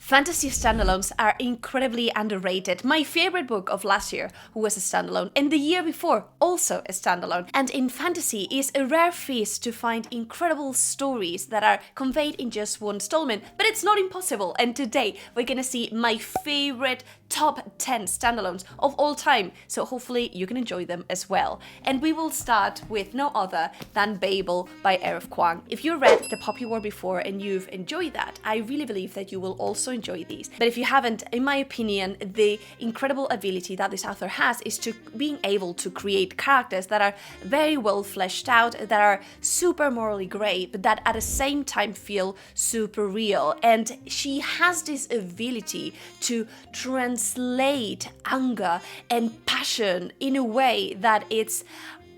Fantasy standalones are incredibly underrated. My favorite book of last year was a standalone, and the year before also a standalone. And in fantasy is a rare feast to find incredible stories that are conveyed in just one installment, but it's not impossible. And today we're gonna see my favorite top 10 standalones of all time, so hopefully you can enjoy them as well. And we will start with no other than Babel by Eric Kwang. If you read The Poppy War before and you've enjoyed that, I really believe that you will also enjoy these. But if you haven't, in my opinion, the incredible ability that this author has is to being able to create characters that are very well fleshed out, that are super morally grey, but that at the same time feel super real. And she has this ability to translate anger and passion in a way that it's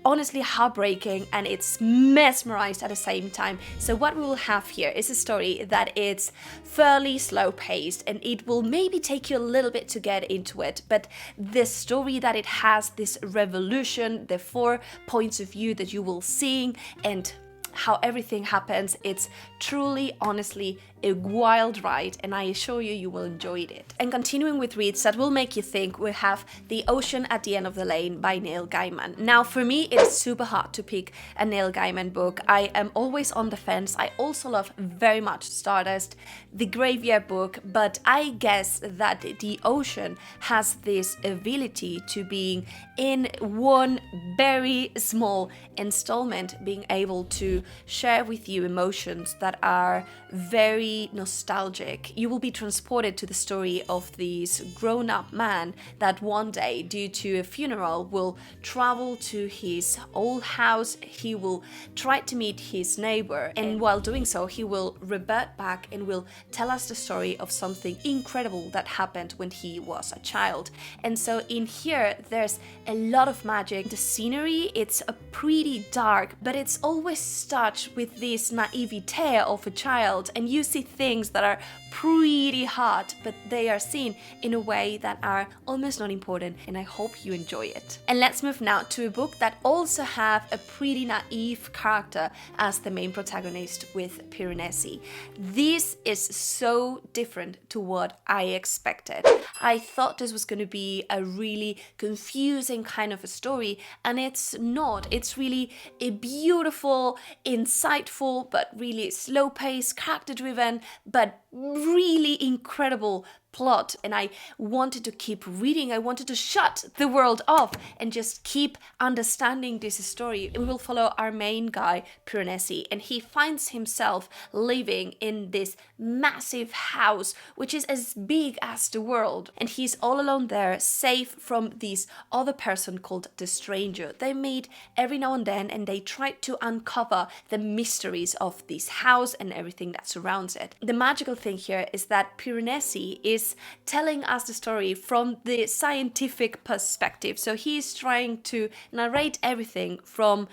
honestly heartbreaking and it's mesmerized at the same time. So what we will have here is a story that is fairly slow paced and it will maybe take you a little bit to get into it, but the story that it has, this revolution, the 4 points of view that you will see and how everything happens, it's truly, honestly, a wild ride, and I assure you, you will enjoy it. And continuing with reads that will make you think, we have The Ocean at the End of the Lane by Neil Gaiman. Now, for me, it is super hard to pick a Neil Gaiman book. I am always on the fence. I also love very much Stardust, The Graveyard Book, but I guess that The Ocean has this ability to being in one very small installment, being able to share with you emotions that are very nostalgic. You will be transported to the story of this grown-up man that one day, due to a funeral, will travel to his old house. He will try to meet his neighbor, and while doing so, he will revert back and will tell us the story of something incredible that happened when he was a child. And so in here, there's a lot of magic. The scenery, it's a pretty dark, but it's always touched with this naivete of a child, and you see things that are pretty hard, but they are seen in a way that are almost not important, and I hope you enjoy it. And let's move now to a book that also have a pretty naive character as the main protagonist with Piranesi. This is so different to what I expected. I thought this was going to be a really confusing kind of a story, and it's not. It's really a beautiful, insightful, but really slow-paced, character-driven, but really incredible plot, and I wanted to keep reading. I wanted to shut the world off and just keep understanding this story. We will follow our main guy, Piranesi, and he finds himself living in this massive house which is as big as the world, and he's all alone there, safe from this other person called the Stranger. They meet every now and then and they try to uncover the mysteries of this house and everything that surrounds it. The magical thing here is that Piranesi is telling us the story from the scientific perspective. So he's trying to narrate everything from,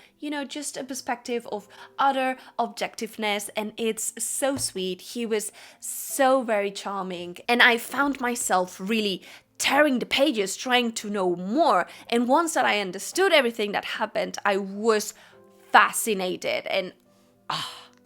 just a perspective of utter objectiveness, and it's so sweet. He was so very charming, and I found myself really tearing the pages trying to know more, and once that I understood everything that happened, I was fascinated, and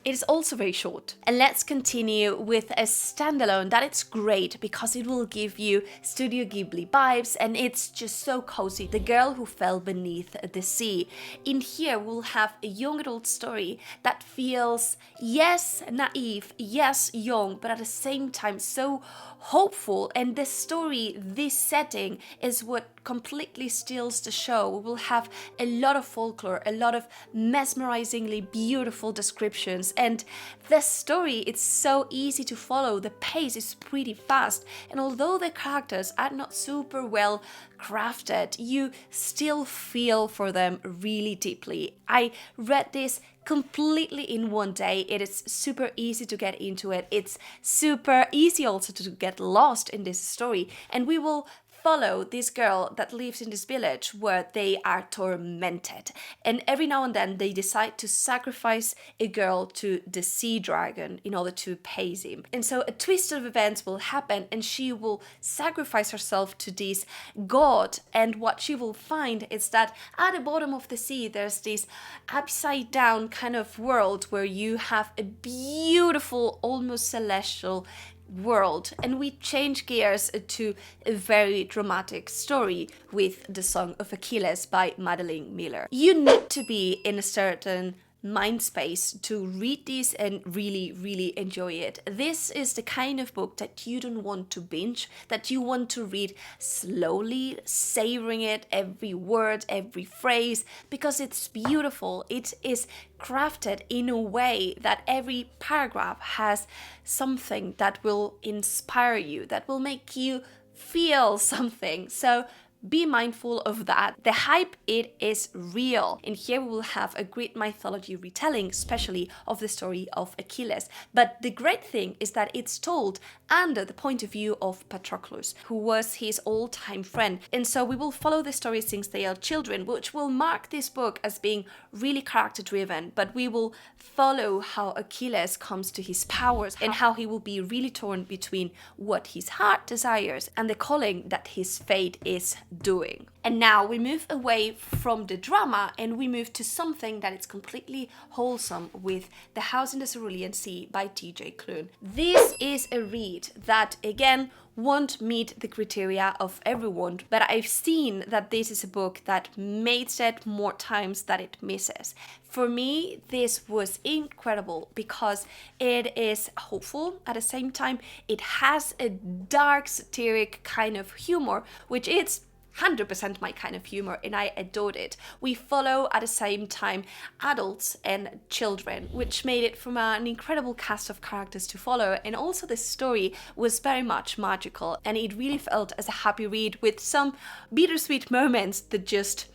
it is also very short. And let's continue with a standalone that it's great because it will give you Studio Ghibli vibes and it's just so cozy. The Girl Who Fell Beneath the Sea. In here we'll have a young adult story that feels, yes, naive, yes, young, but at the same time so hopeful. And this story, this setting is what completely steals the show. We will have a lot of folklore, a lot of mesmerizingly beautiful descriptions, and the story, it's so easy to follow. The pace is pretty fast, and although the characters are not super well crafted, you still feel for them really deeply. I read this completely in one day. It is super easy to get into it. It's super easy also to get lost in this story, and we will follow this girl that lives in this village where they are tormented, and every now and then they decide to sacrifice a girl to the sea dragon in order to appease him. And so a twist of events will happen and she will sacrifice herself to this god, and what she will find is that at the bottom of the sea there's this upside down kind of world where you have a beautiful, almost celestial world, and we change gears to a very dramatic story with The Song of Achilles by Madeline Miller. You need to be in a certain mind space to read this and really enjoy it. This is the kind of book that you don't want to binge, that you want to read slowly, savoring it, every word, every phrase, because it's beautiful. It is crafted in a way that every paragraph has something that will inspire you, that will make you feel something. So be mindful of that. The hype, it is real. And here we will have a Greek mythology retelling, especially of the story of Achilles. But the great thing is that it's told under the point of view of Patroclus, who was his all-time friend. And so we will follow the story since they are children, which will mark this book as being really character-driven. But we will follow how Achilles comes to his powers and how he will be really torn between what his heart desires and the calling that his fate is doing. And now we move away from the drama and we move to something that is completely wholesome with The House in the Cerulean Sea by T.J. Klune. This is a read that, again, won't meet the criteria of everyone, but I've seen that this is a book that makes it more times than it misses. For me, this was incredible because it is hopeful. At the same time, it has a dark, satiric kind of humor, which is 100% my kind of humor, and I adored it. We follow at the same time adults and children, which made it from an incredible cast of characters to follow, and also the story was very much magical, and it really felt as a happy read with some bittersweet moments that just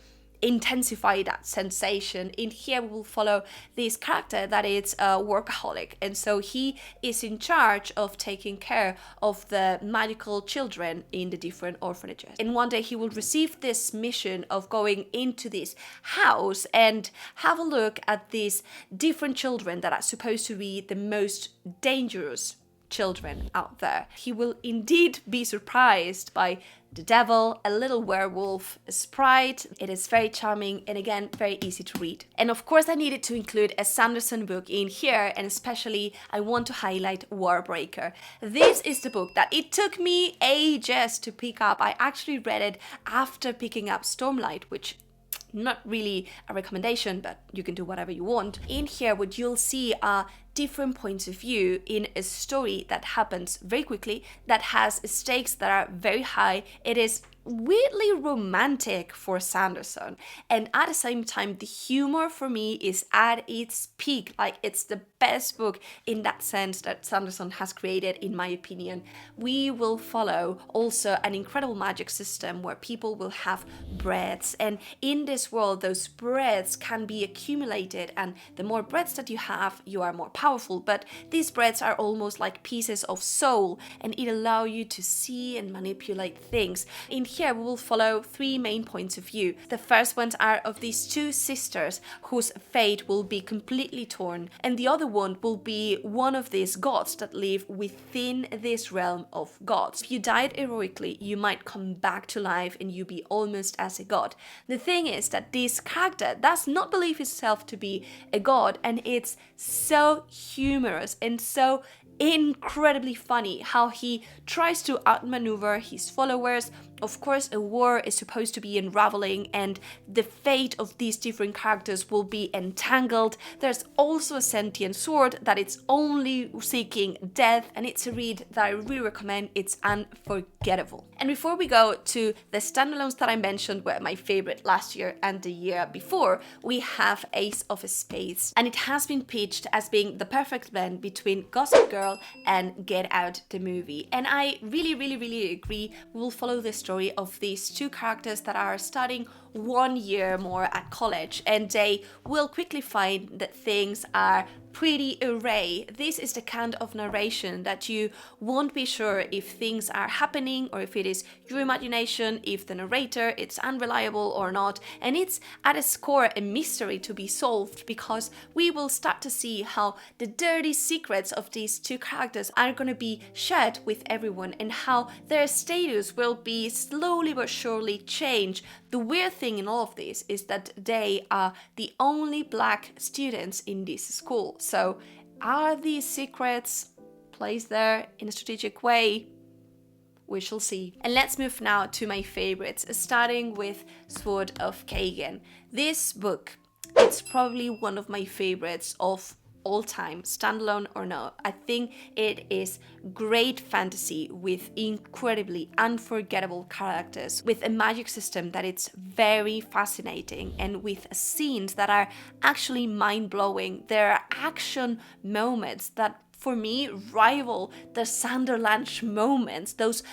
intensify that sensation. In here we will follow this character that is a workaholic, and so he is in charge of taking care of the magical children in the different orphanages. And one day he will receive this mission of going into this house and have a look at these different children that are supposed to be the most dangerous children out there. He will indeed be surprised by the devil, a little werewolf, a sprite. It is very charming and again very easy to read. And of course I needed to include a Sanderson book in here, and especially I want to highlight Warbreaker. This is the book that it took me ages to pick up. I actually read it after picking up Stormlight, which not really a recommendation, but you can do whatever you want. In here what you'll see are different points of view in a story that happens very quickly, that has stakes that are very high. It is weirdly romantic for Sanderson, and at the same time the humor for me is at its peak. Like, it's the best book in that sense that Sanderson has created, in my opinion. We will follow also an incredible magic system where people will have breaths, and in this world those breaths can be accumulated, and the more breaths that you have, you are more powerful. But these breaths are almost like pieces of soul, and it allows you to see and manipulate things. In here we will follow three main points of view. The first ones are of these two sisters whose fate will be completely torn, and the other one will be one of these gods that live within this realm of gods. If you died heroically, you might come back to life and you be almost as a god. The thing is that this character does not believe himself to be a god, and it's so humorous and so incredibly funny how he tries to outmaneuver his followers. Of course, a war is supposed to be unraveling, and the fate of these different characters will be entangled. There's also a sentient sword that it's only seeking death, and it's a read that I really recommend. It's unforgettable. And before we go to the standalones that I mentioned were my favorite last year and the year before, we have Ace of Spades, and it has been pitched as being the perfect blend between Gossip Girl and Get Out the movie, and I really agree. We will follow the story of these two characters that are studying 1 year more at college, and they will quickly find that things are pretty array. This is the kind of narration that you won't be sure if things are happening or if it is your imagination, if the narrator is unreliable or not, and it's at its core a mystery to be solved, because we will start to see how the dirty secrets of these two characters are going to be shared with everyone, and how their status will be slowly but surely changed. The weird thing in all of this is that they are the only black students in this school. So are these secrets placed there in a strategic way. We shall see. And let's move now to my favorites, starting with Sword of Kaigen. This book, it's probably one of my favorites of all time, standalone or no. I think it is great fantasy with incredibly unforgettable characters, with a magic system that it's very fascinating, and with scenes that are actually mind-blowing. There are action moments that for me rival the Sanderlanche moments, those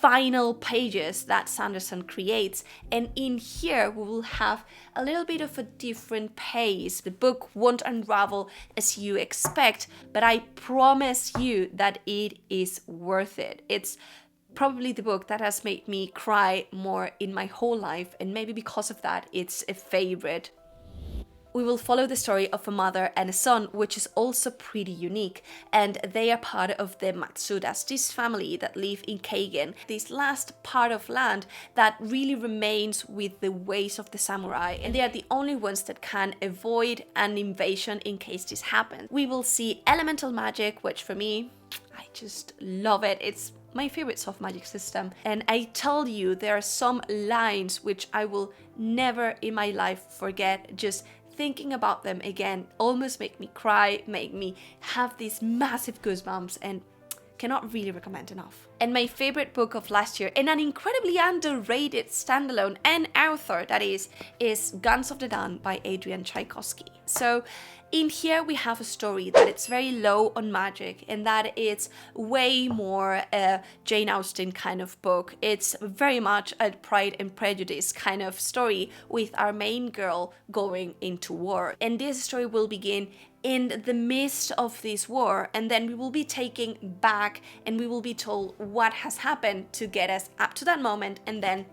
final pages that Sanderson creates. And in here we will have a little bit of a different pace. The book won't unravel as you expect, but I promise you that it is worth it. It's probably the book that has made me cry more in my whole life, and maybe because of that it's a favorite. We will follow the story of a mother and a son, which is also pretty unique, and they are part of the Matsudas, this family that live in Kaigen, this last part of land that really remains with the ways of the samurai, and they are the only ones that can avoid an invasion in case this happens. We will see elemental magic, which for me, I just love it. It's my favorite soft magic system, and I tell you, there are some lines which I will never in my life forget. Just thinking about them again almost make me cry, make me have these massive goosebumps, and cannot really recommend enough. And my favorite book of last year, and an incredibly underrated standalone and author that is Guns of the Dawn by Adrian Tchaikovsky. So in here we have a story that it's very low on magic, and that it's way more a Jane Austen kind of book. It's very much a Pride and Prejudice kind of story, with our main girl going into war. And this story will begin in the midst of this war, and then we will be taken back and we will be told what has happened to get us up to that moment, and then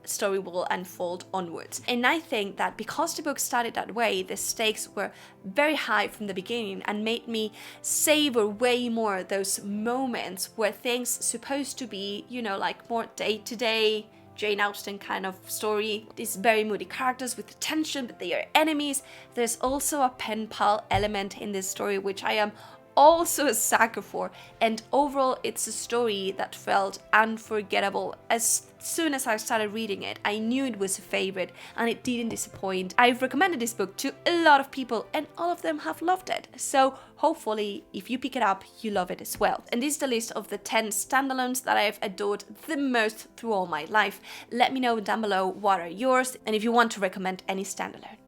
story will unfold onwards. And I think that because the book started that way, the stakes were very high from the beginning and made me savor way more those moments where things supposed to be, you know, like more day-to-day Jane Austen kind of story. These very moody characters with tension, but they are enemies. There's also a pen pal element in this story, which I am also a sucker for, and overall it's a story that felt unforgettable. As soon as I started reading it, I knew it was a favorite, and it didn't disappoint. I've recommended this book to a lot of people, and all of them have loved it, so hopefully if you pick it up, you love it as well. And this is the list of the 10 standalones that I've adored the most through all my life. Let me know down below what are yours, and if you want to recommend any standalone.